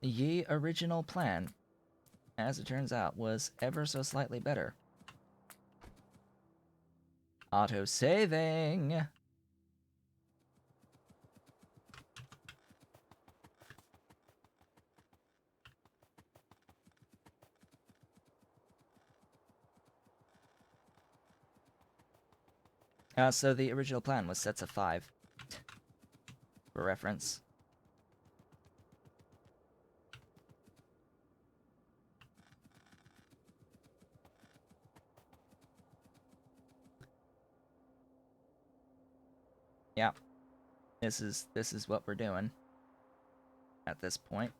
ye original plan, as it turns out, was ever so slightly better. Auto-saving! So the original plan was sets of 5, for reference. Yeah, this is what we're doing at this point.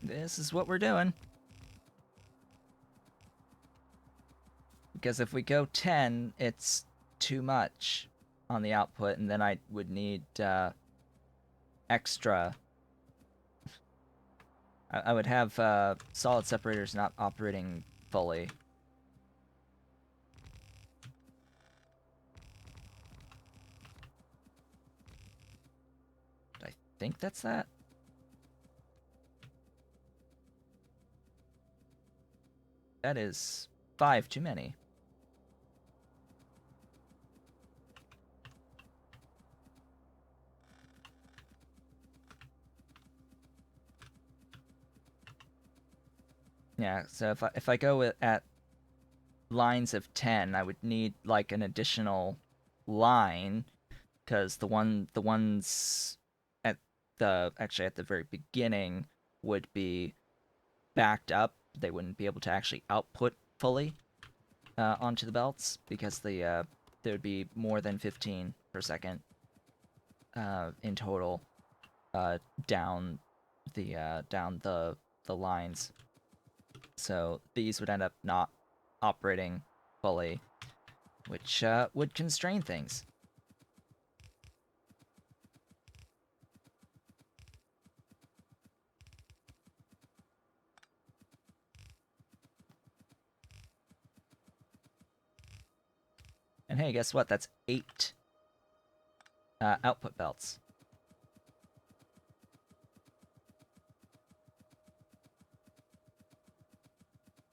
This is what we're doing. Because if we go 10, it's too much on the output, and then I would need extra. I would have solid separators not operating fully. I think that's that. That is 5 too many. Yeah, so if I go at lines of 10, I would need like an additional line, because the ones at the very beginning would be backed up. They wouldn't be able to actually output fully onto the belts, because there would be more than 15 per second in total down the lines. So these would end up not operating fully, which would constrain things. And hey, guess what? That's 8 output belts.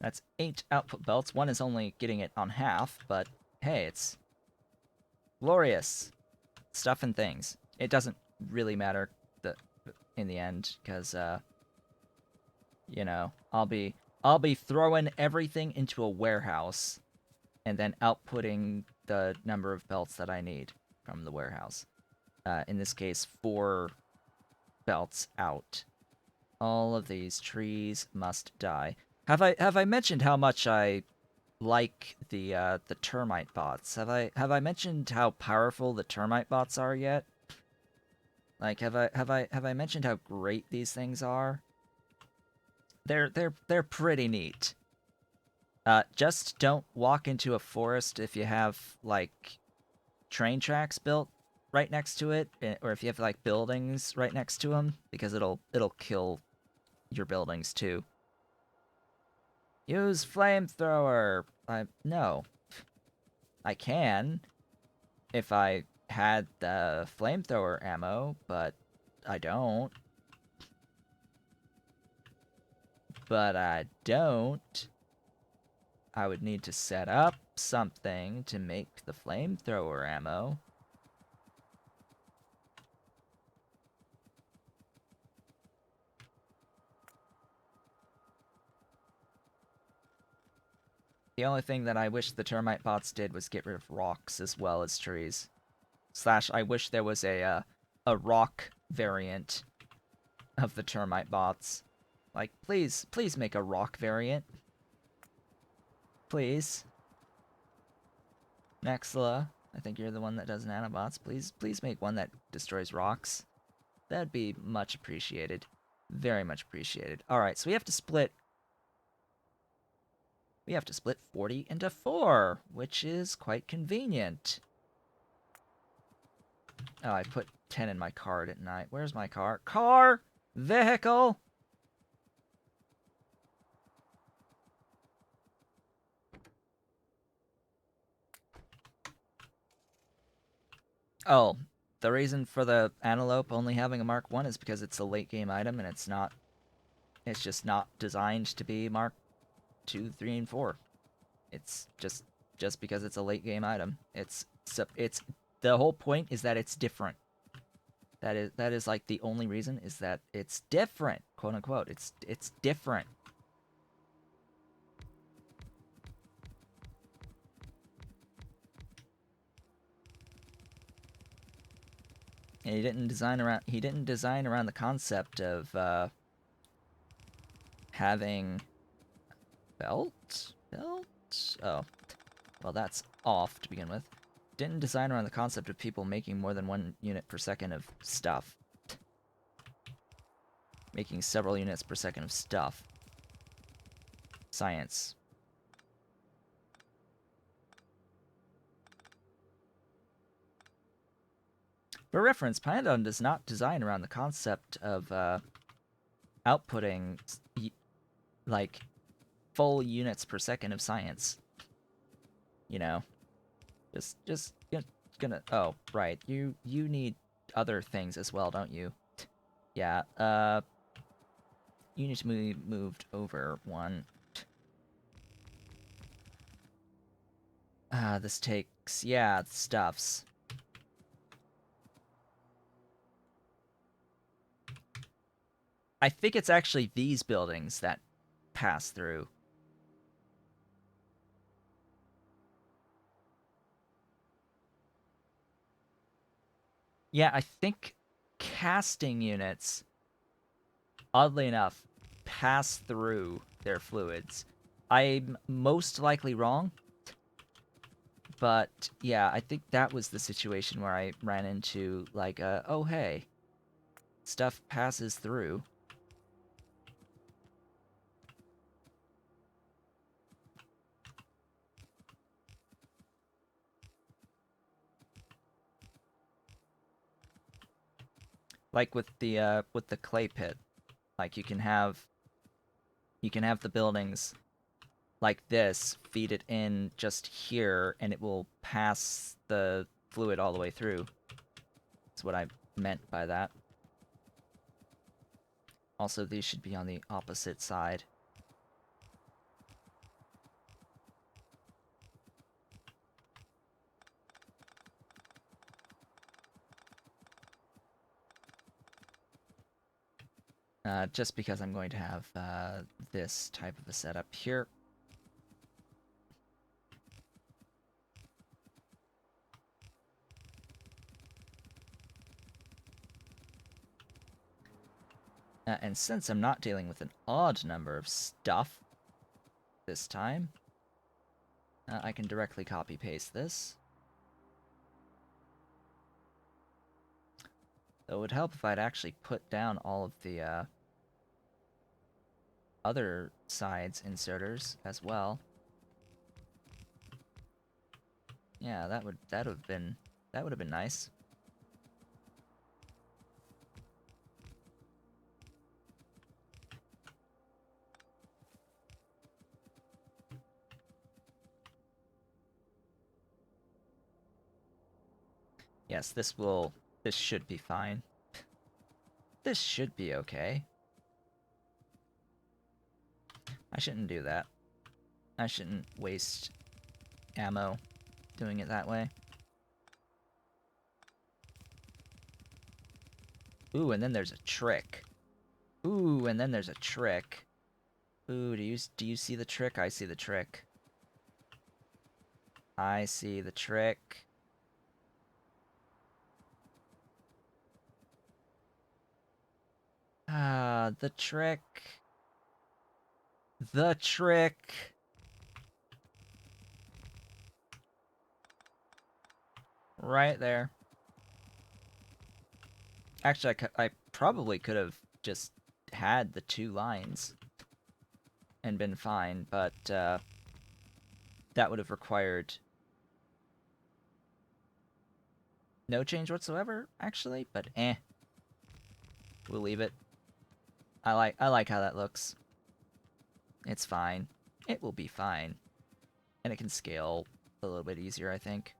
That's 8 output belts. One is only getting it on half, but hey, it's glorious stuff and things. It doesn't really matter in the end, because you know, I'll be throwing everything into a warehouse and then outputting the number of belts that I need from the warehouse. In this case, 4 belts out. All of these trees must die. Have I mentioned how much I like the termite bots? Have I mentioned how powerful the termite bots are yet? Like, have I mentioned how great these things are? They're pretty neat. Just don't walk into a forest if you have like train tracks built right next to it, or if you have like buildings right next to them, because it'll kill your buildings too. Use flamethrower. No, I can if I had the flamethrower ammo, but I don't. But I don't. I would need to set up something to make the flamethrower ammo. The only thing that I wish the termite bots did was get rid of rocks as well as trees. Slash, I wish there was a rock variant of the termite bots. Like, please make a rock variant. Please. Nexla, I think you're the one that does nanobots. Please make one that destroys rocks. That'd be much appreciated. Very much appreciated. Alright, so we have to split We have to split 40 into 4, which is quite convenient. Oh, I put 10 in my car, didn't I? Where's my car? Car! Vehicle! Oh, the reason for the antelope only having a Mark 1 is because it's a late game item and it's just not designed to be Mark 2, 3, and 4. It's just because it's a late game item. It's the whole point is that it's different. That is like the only reason is that it's different, quote unquote. It's different. And he didn't design around the concept of having belt. Oh, well, that's off to begin with. Didn't design around the concept of people making more than 1 unit per second of stuff. Making several units per second of stuff. Science. For reference, Python does not design around the concept of outputting like full units per second of science. You know, just gonna. Oh, right. You need other things as well, don't you? Yeah. You need to be moved over one. This takes, yeah, stuffs. I think it's actually these buildings that pass through. Yeah, I think casting units, oddly enough, pass through their fluids. I'm most likely wrong, but yeah, I think that was the situation where I ran into, like, oh hey, stuff passes through. Like with the clay pit. Like you can have the buildings like this, feed it in just here, and it will pass the fluid all the way through. That's what I meant by that. Also, these should be on the opposite side. Just because I'm going to have this type of a setup here. And since I'm not dealing with an odd number of stuff this time, I can directly copy-paste this. Though it would help if I'd actually put down all of the other sides inserters as well. Yeah, that would have been nice. Yes, this should be fine. This should be okay. I shouldn't do that. I shouldn't waste ammo doing it that way. Ooh, and then there's a trick. Ooh, and then there's a trick. Ooh, do you see the trick? I see the trick. I see the trick. Ah, the trick. The trick. Right there. Actually, I probably could have just had the 2 lines and been fine, but that would have required no change whatsoever, actually, but we'll leave it. I like how that looks. It's fine. It will be fine. And it can scale a little bit easier, I think.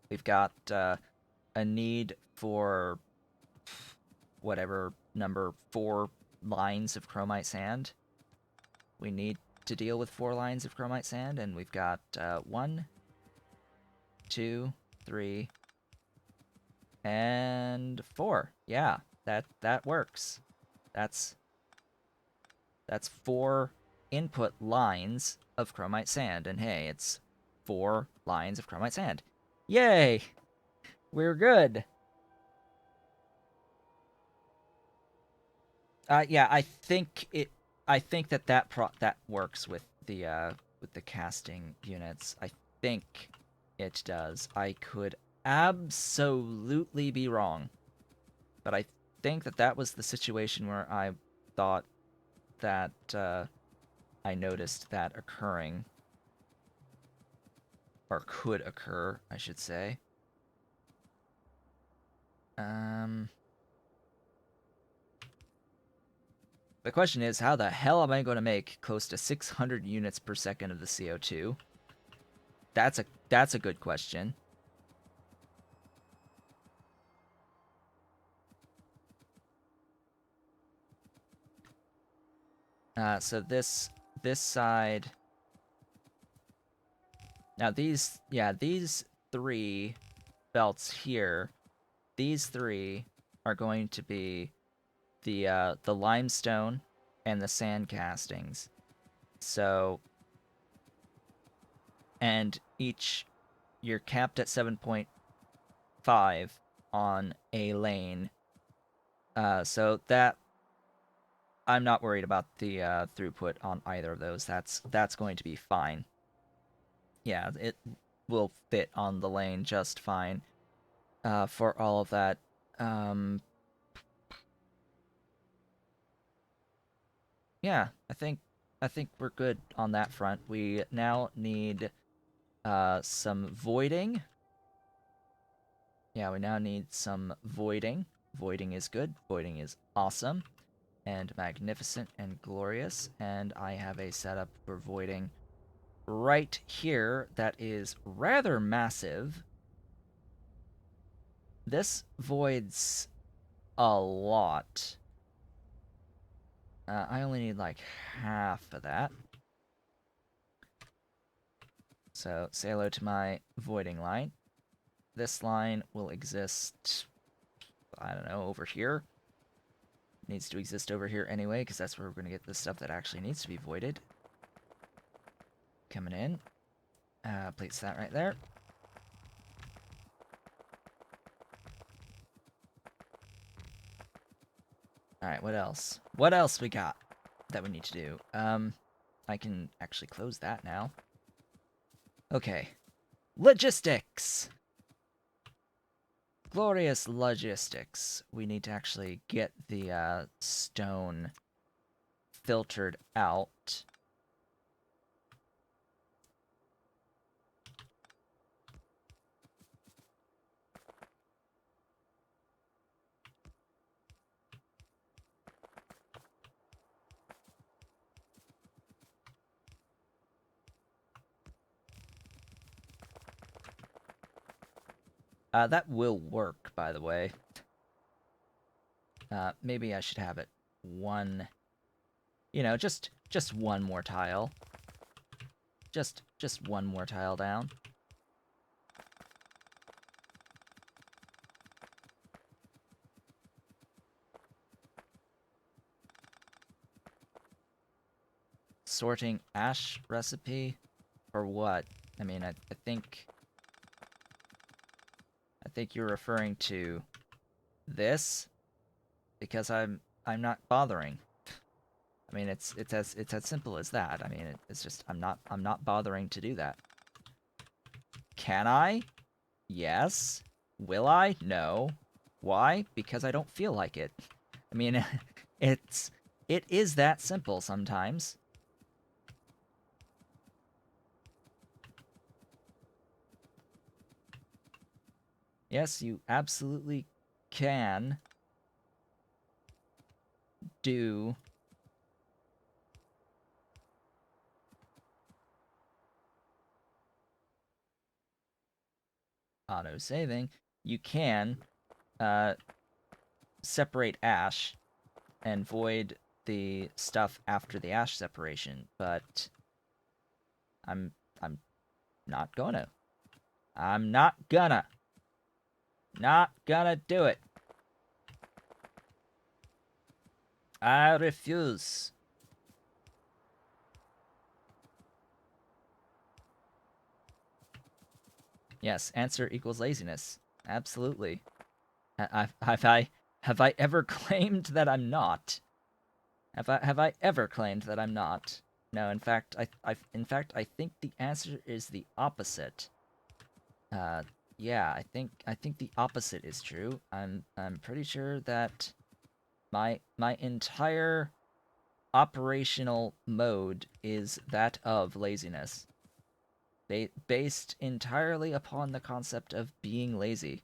We've got a need for whatever number 4 lines of chromite sand. We need to deal with 4 lines of chromite sand, and we've got 1, 2, 3, and 4. Yeah, that works. That's 4 input lines of chromite sand, and hey, it's 4 lines of chromite sand. Yay! We're good. Yeah, I think that works with the casting units. I think it does. I could absolutely be wrong, but I think that was the situation where I thought that I noticed that occurring, or could occur, I should say. The question is, how the hell am I going to make close to 600 units per second of the CO2? That's a good question. So this side. Now these 3 belts here, these 3 are going to be the limestone and the sand castings. So, and you're capped at 7.5 on a lane. So that I'm not worried about the throughput on either of those. That's going to be fine. Yeah, it will fit on the lane just fine for all of that. Yeah, I think we're good on that front. We now need some voiding. Yeah, we now need some voiding. Voiding is good. Voiding is awesome and magnificent and glorious. And I have a setup for voiding right here that is rather massive. This voids a lot. I only need like half of that. So say hello to my voiding line. This line will exist, I don't know, over here. It needs to exist over here anyway, because that's where we're going to get the stuff that actually needs to be voided. Coming in. Place that right there. Alright, what else? What else we got that we need to do? I can actually close that now. Okay. Logistics! Glorious logistics. We need to actually get the stone filtered out. That will work, by the way. Maybe I should have it one... You know, just one more tile. Just one more tile down. Sorting ash recipe? Or what? I mean, I think you're referring to this, because I'm not bothering. I mean, it's as simple as that. I mean, it's just I'm not bothering to do that. Can I? Yes. Will I? No. Why? Because I don't feel like it. I mean, it is that simple sometimes. Yes, you absolutely can do auto-saving. You can uh, separate ash and void the stuff after the ash separation, but I'm I'm not gonna. I'm not gonna. Not gonna do it. I refuse. Yes, answer equals laziness. Absolutely. Have I ever claimed that I'm not? Have I ever claimed that I'm not? No, in fact I think the answer is the opposite. Uh, yeah, I think the opposite is true. I'm pretty sure that my entire operational mode is that of laziness, based entirely upon the concept of being lazy.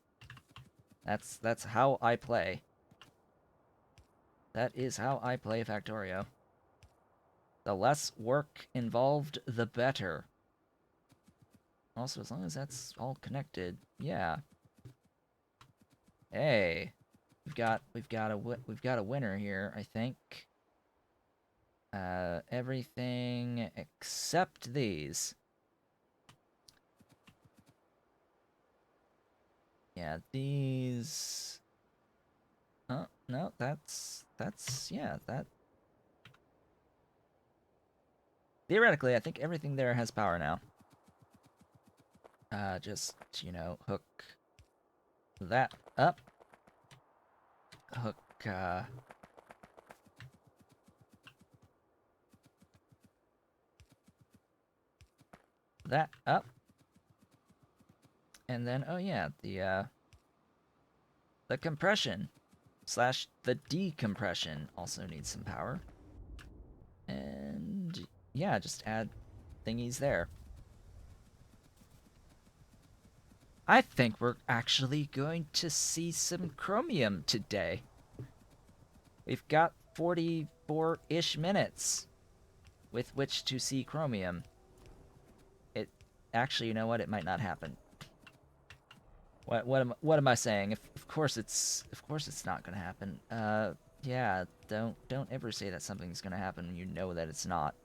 That's how I play. That is how I play Factorio. The less work involved, the better. Also, as long as that's all connected, yeah. Hey, we've got a winner here, I think. Everything except these. Yeah, these. Oh no, that's yeah that. Theoretically, I think everything there has power now. Just hook that up. Hook that up. And then, oh yeah, the compression slash the decompression also needs some power. And yeah, just add thingies there. I think we're actually going to see some chromium today. We've got 44-ish minutes with which to see chromium. It actually, you know what? It might not happen. What am I saying? Of course it's not gonna happen. Yeah, don't ever say that something's gonna happen when you know that it's not.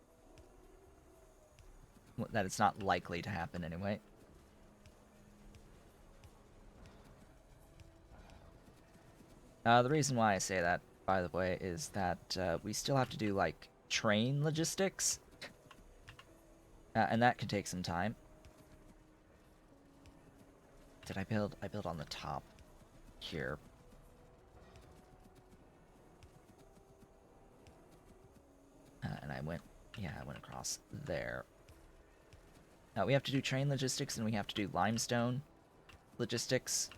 That it's not likely to happen anyway. The reason why I say that, by the way, is that we still have to do like train logistics, and that could take some time. Did I build? I built on the top here. And I went, yeah, I went across there. We have to do train logistics and we have to do limestone logistics.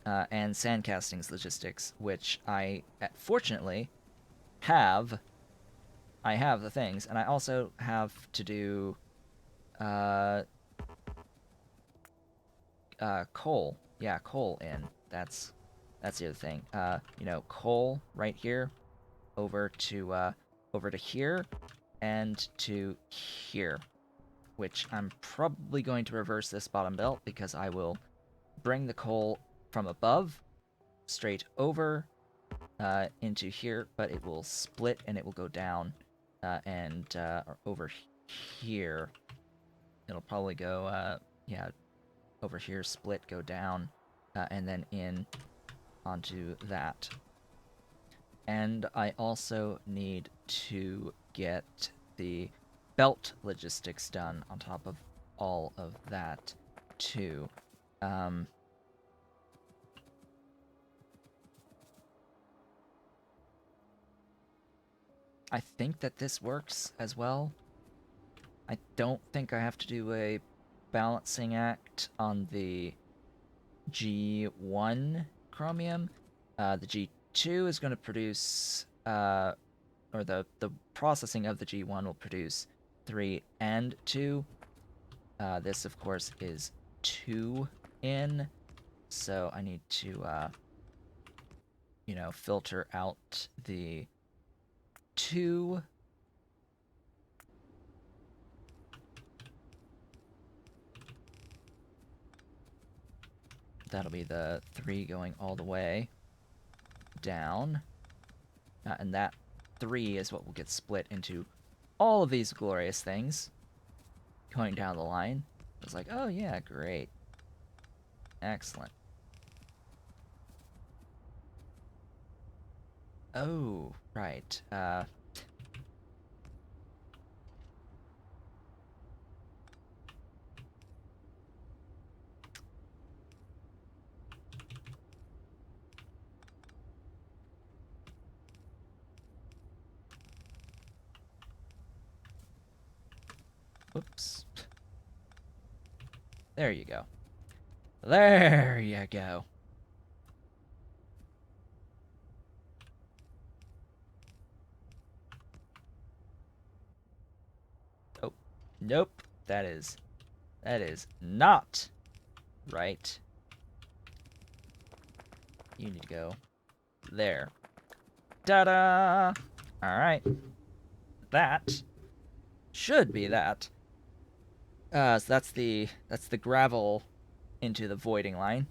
And sand castings logistics, which I fortunately have. I have the things, and I also have to do uh, coal. Yeah, coal in. That's the other thing. Coal right here over to here and to here, which I'm probably going to reverse this bottom belt because I will bring the coal from above straight over into here, but it will split and it will go down and over here. It'll probably go, yeah, over here, split, go down, and then in onto that. And I also need to get the belt logistics done on top of all of that, too. I think that this works as well. I don't think I have to do a balancing act on the G1 chromium. The G2 is going to produce, or the processing of the G1 will produce 3 and 2. This, of course, is 2 in, so I need to, filter out the 2. That'll be the 3 going all the way down. And that 3 is what will get split into all of these glorious things going down the line. It's like, oh yeah, great. Excellent. Oh, right. Whoops. There you go. There you go. Oh, nope. That is not right. You need to go there. Ta-da! All right. That should be that. So that's the gravel into the voiding line,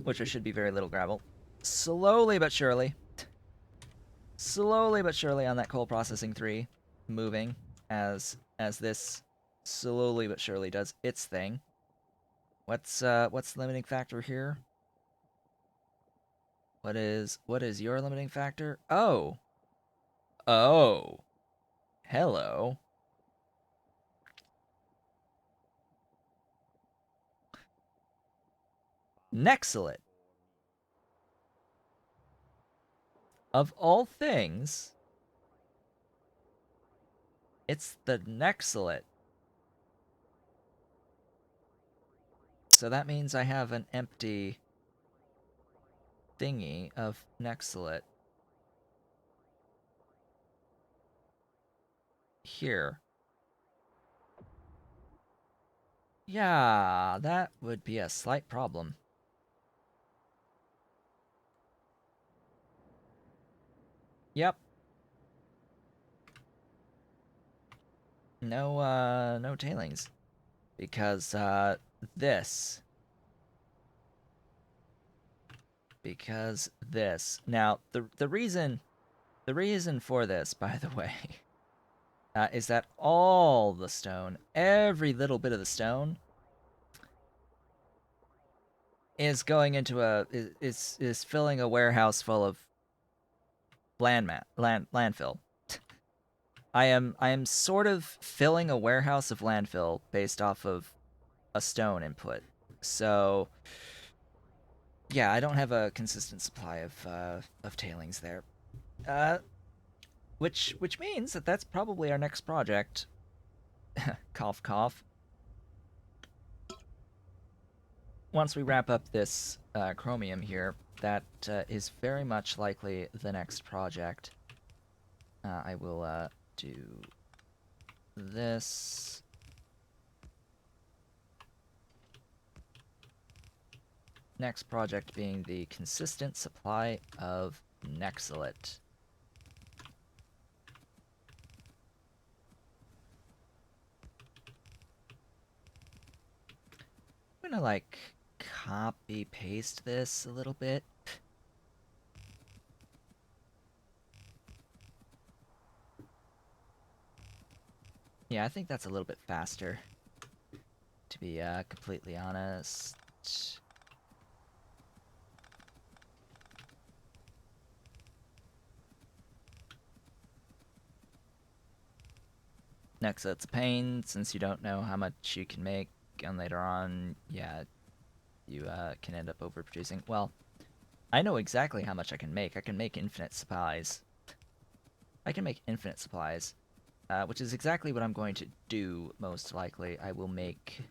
which there should be very little gravel. Slowly but surely on that coal processing 3 moving as this slowly but surely does its thing. What's the limiting factor here? What is your limiting factor? Oh, hello. Nexalit. Of all things, it's the Nexalit. So that means I have an empty thingy of Nexalit here. Yeah, that would be a slight problem. Yep. No tailings. Because, this. Because this. Now, the reason for this, by the way, is that all the stone, every little bit of the stone, is going into is filling a warehouse full of landfill. I am sort of filling a warehouse of landfill based off of a stone input. So yeah, I don't have a consistent supply of tailings there. Which means that that's probably our next project. Cough cough. Once we wrap up this chromium here, that is very much likely the next project. I will do this. Next project being the consistent supply of Nexalit. I'm gonna like copy paste this a little bit. Yeah, I think that's a little bit faster, to be completely honest. Next, it's a pain, since you don't know how much you can make, and later on, yeah, you can end up overproducing. Well, I know exactly how much I can make. I can make infinite supplies. I can make infinite supplies, which is exactly what I'm going to do, most likely. I will make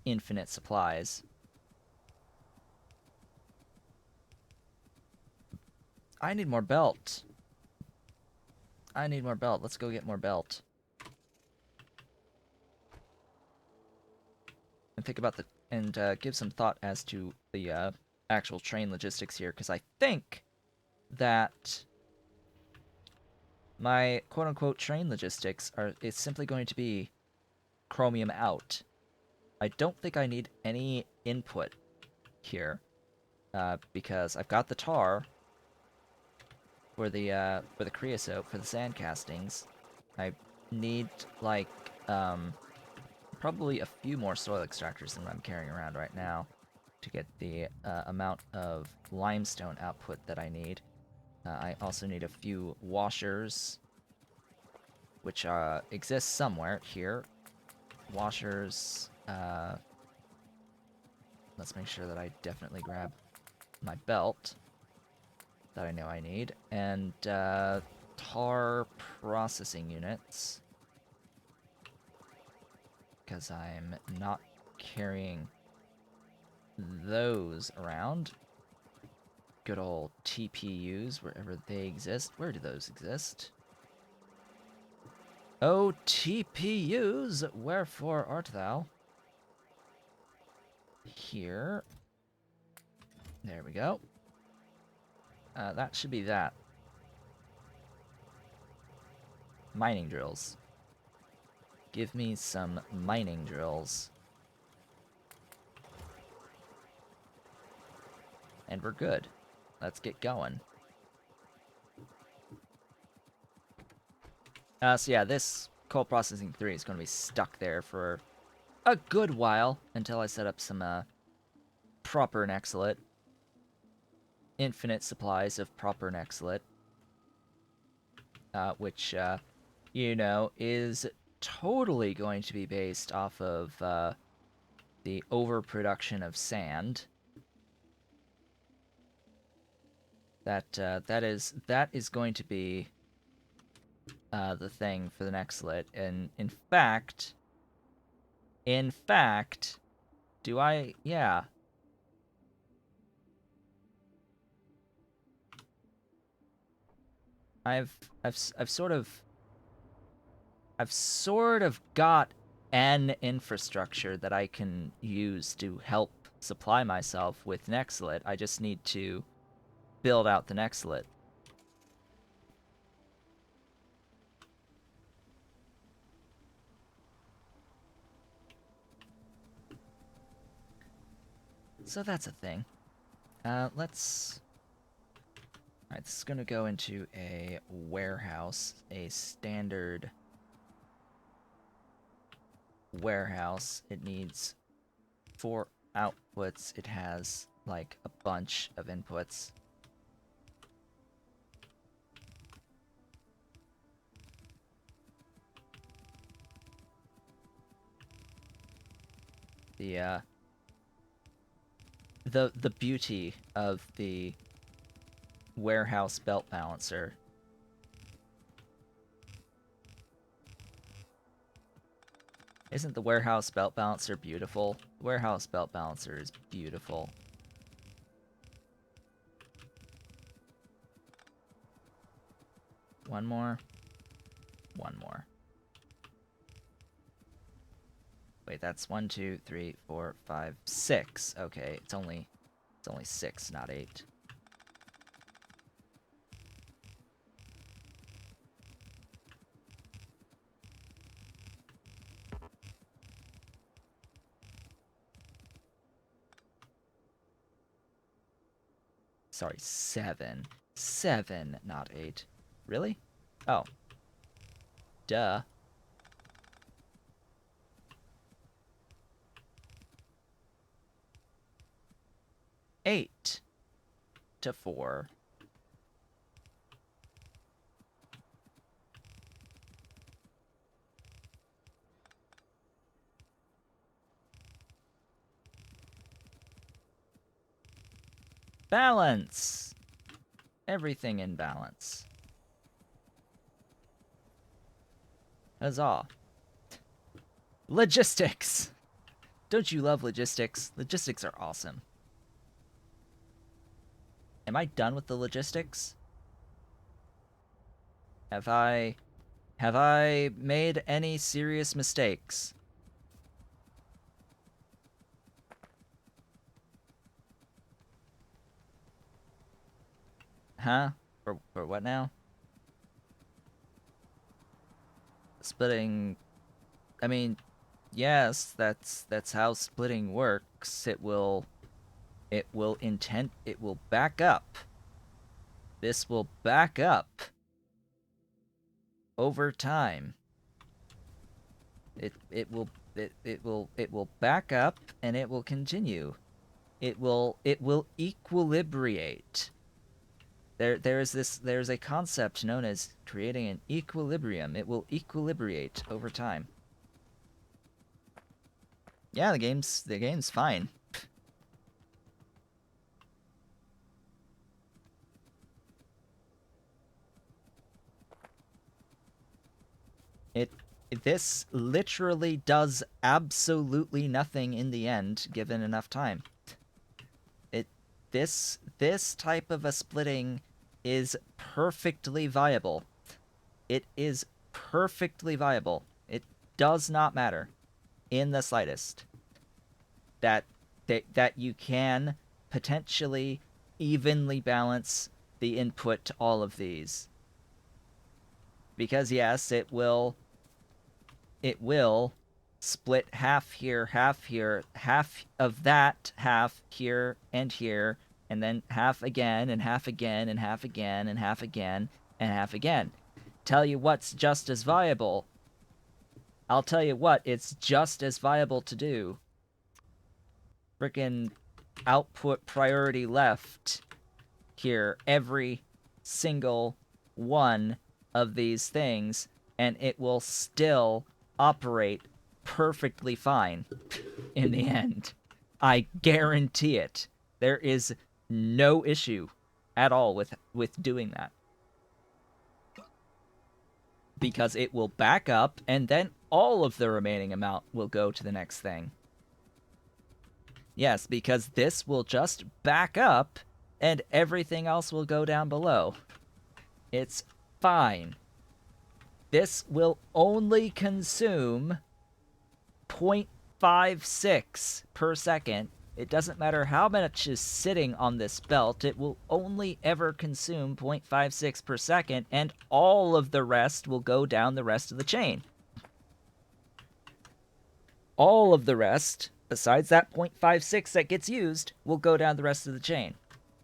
infinite supplies. I need more belt. Let's go get more belt. and think about give some thought as to the actual train logistics here, because I think that my quote-unquote train logistics is simply going to be Chromium out. I don't think I need any input here, because I've got the tar for the creosote for the sand castings. I need like probably a few more soil extractors than I'm carrying around right now to get the amount of limestone output that I need. I also need a few washers, which exist somewhere here. Washers. Let's make sure that I definitely grab my belt that I know I need, and tar processing units, because I'm not carrying those around. Good old TPUs, wherever they exist. Where do those exist? Oh, TPUs, wherefore art thou? Here. There we go. That should be that. Mining drills. Give me some mining drills. And we're good. Let's get going. So yeah, this coal processing 3 is going to be stuck there for a good while until I set up some proper nexolite. Infinite supplies of proper nexolite. Which, you know, is totally going to be based off of the overproduction of sand. That is going to be the thing for the nexolite. And in fact, do I? Yeah. I've sort of got an infrastructure that I can use to help supply myself with nexolite. I just need to build out the nexolite. So that's a thing. Let's... Alright, this is going to go into a warehouse, a standard warehouse. It needs 4 outputs. It has, like, a bunch of inputs. The beauty of the warehouse belt balancer isn't the warehouse belt balancer beautiful? The warehouse belt balancer is beautiful. One more. One more. Wait, that's 1, 2, 3, 4, 5, 6. Okay, it's only 6, not 8. Sorry, 7. 7, not 8. Really? Oh. Duh. Eight to 4. Balance! Everything in balance. Huzzah. Logistics! Don't you love logistics? Logistics are awesome. Am I done with the logistics? Have I made any serious mistakes? Huh? For what now? Splitting. I mean, yes, that's how splitting works. It will back up. This will back up over time. It will back up and it will continue. It will equilibrate. There's a concept known as creating an equilibrium. It will equilibrate over time. Yeah, the game's fine. It this literally does absolutely nothing in the end given enough time. It this type of a splitting is perfectly viable. It is perfectly viable. It does not matter in the slightest that you can potentially evenly balance the input to all of these. Because yes, it will split half here, half of that, half here and here, and then half again, and half again, and half again, and half again, and half again. Tell you what's just as viable. I'll tell you what, it's just as viable to do. Frickin' output priority left here every single one of these things, and it will still operate perfectly fine in the end. I guarantee it. There is no issue at all with doing that. Because it will back up, and then all of the remaining amount will go to the next thing. Yes, because this will just back up, and everything else will go down below. It's fine. This will only consume 0.56 per second. It doesn't matter how much is sitting on this belt, it will only ever consume 0.56 per second, and all of the rest will go down the rest of the chain. All of the rest, besides that 0.56 that gets used, will go down the rest of the chain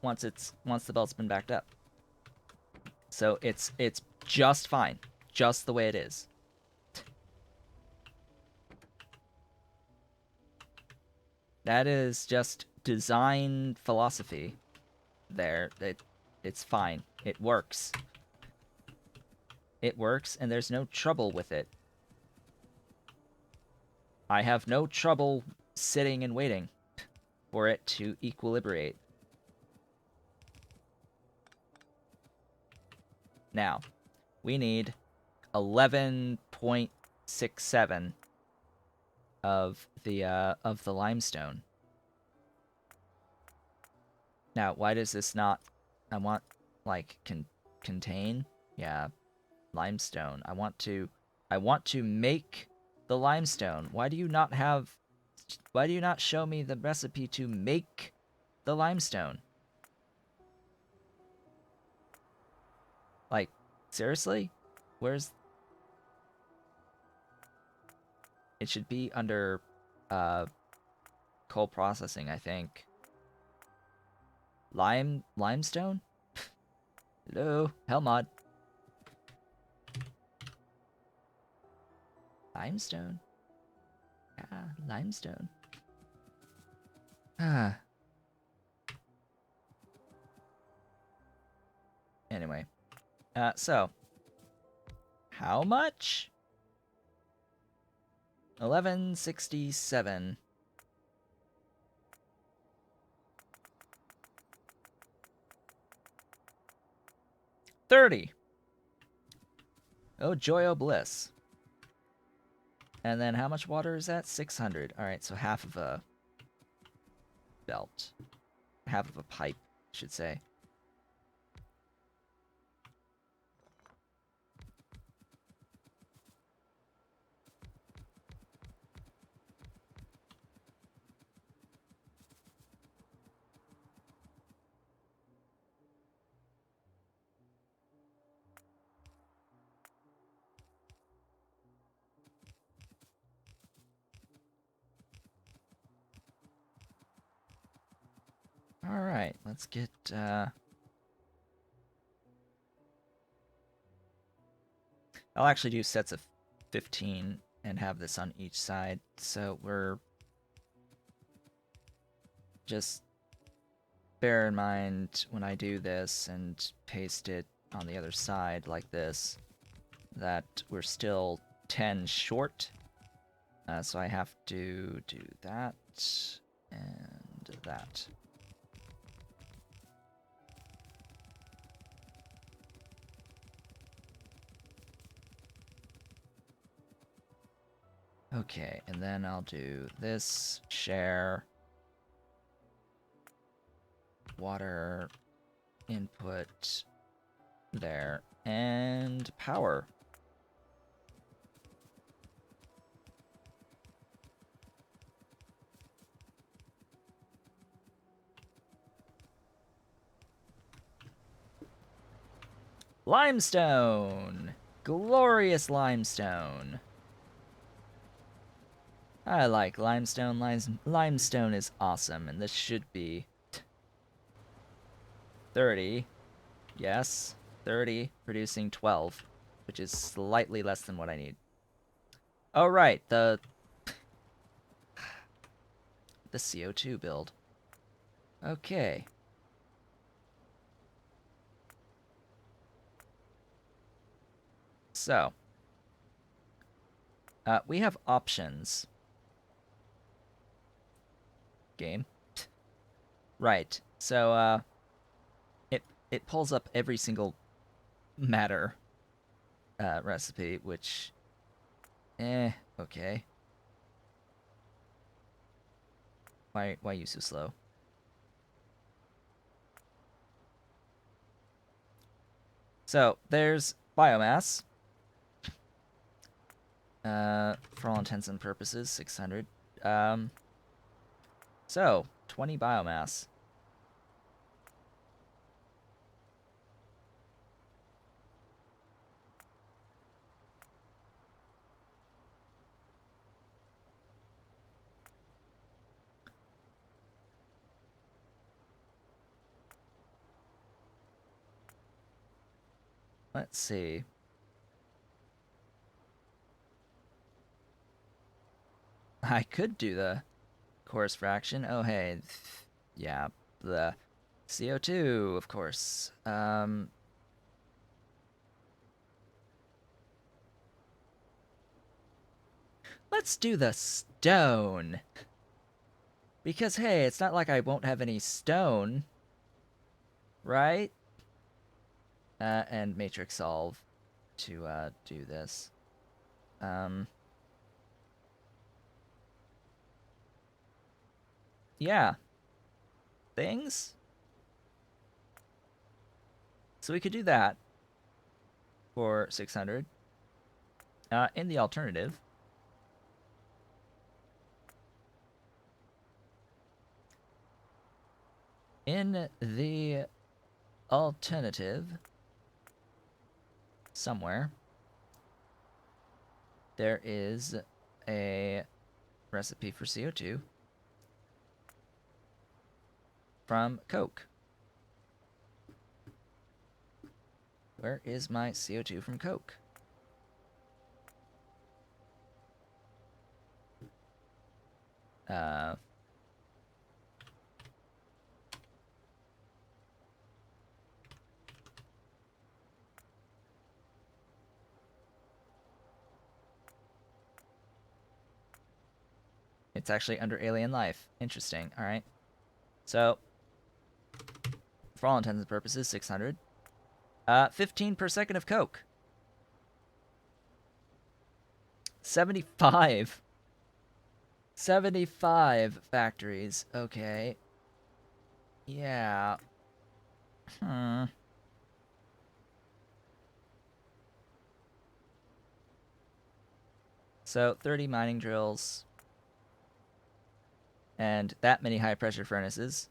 once the belt's been backed up. So it's just fine, just the way it is. That is just design philosophy. There, it's fine. It works. It works, and there's no trouble with it. I have no trouble sitting and waiting for it to equilibrate. Now, we need 11.67 of the limestone. Now, why does this not? I want like contain. Yeah, limestone. I want to make the limestone. Why do you not show me the recipe to make the limestone? Like, seriously? Where's... It should be under coal processing, I think. Limestone? Hello, Hellmod. Limestone? Yeah, limestone. Ah. Anyway. So. How much? 1167. $30. Oh, joy, oh, bliss. And then how much water is that? 600. Alright, so half of a belt. Half of a pipe, I should say. Alright, let's get, I'll actually do sets of 15 and have this on each side, so we're... Just bear in mind when I do this and paste it on the other side like this, that we're still 10 short. So I have to do that and that. Okay, and then I'll do this, share, water, input, there, and power. Limestone! Glorious limestone! I like limestone. Limestone is awesome, and this should be 30. Yes, 30, producing 12, which is slightly less than what I need. Oh, right, the CO2 build. Okay. So, we have options. Game. Right. So, it pulls up every single matter recipe, which... okay. Why you so slow? So, there's biomass. For all intents and purposes, 600. So, 20 biomass. Let's see. I could do the coarse fraction. Oh, hey. Yeah, the CO2, of course. Let's do the stone. Because, hey, it's not like I won't have any stone. Right? And matrix solve to do this. Yeah. Things? So we could do that for 600. In the alternative, somewhere, there is a recipe for CO2 from Coke. Where is my CO2 from Coke? It's actually under alien life. Interesting. All right. So, for all intents and purposes, 600. 15 per second of Coke. 75. 75 factories. Okay. Yeah. So, 30 mining drills. And that many high pressure furnaces.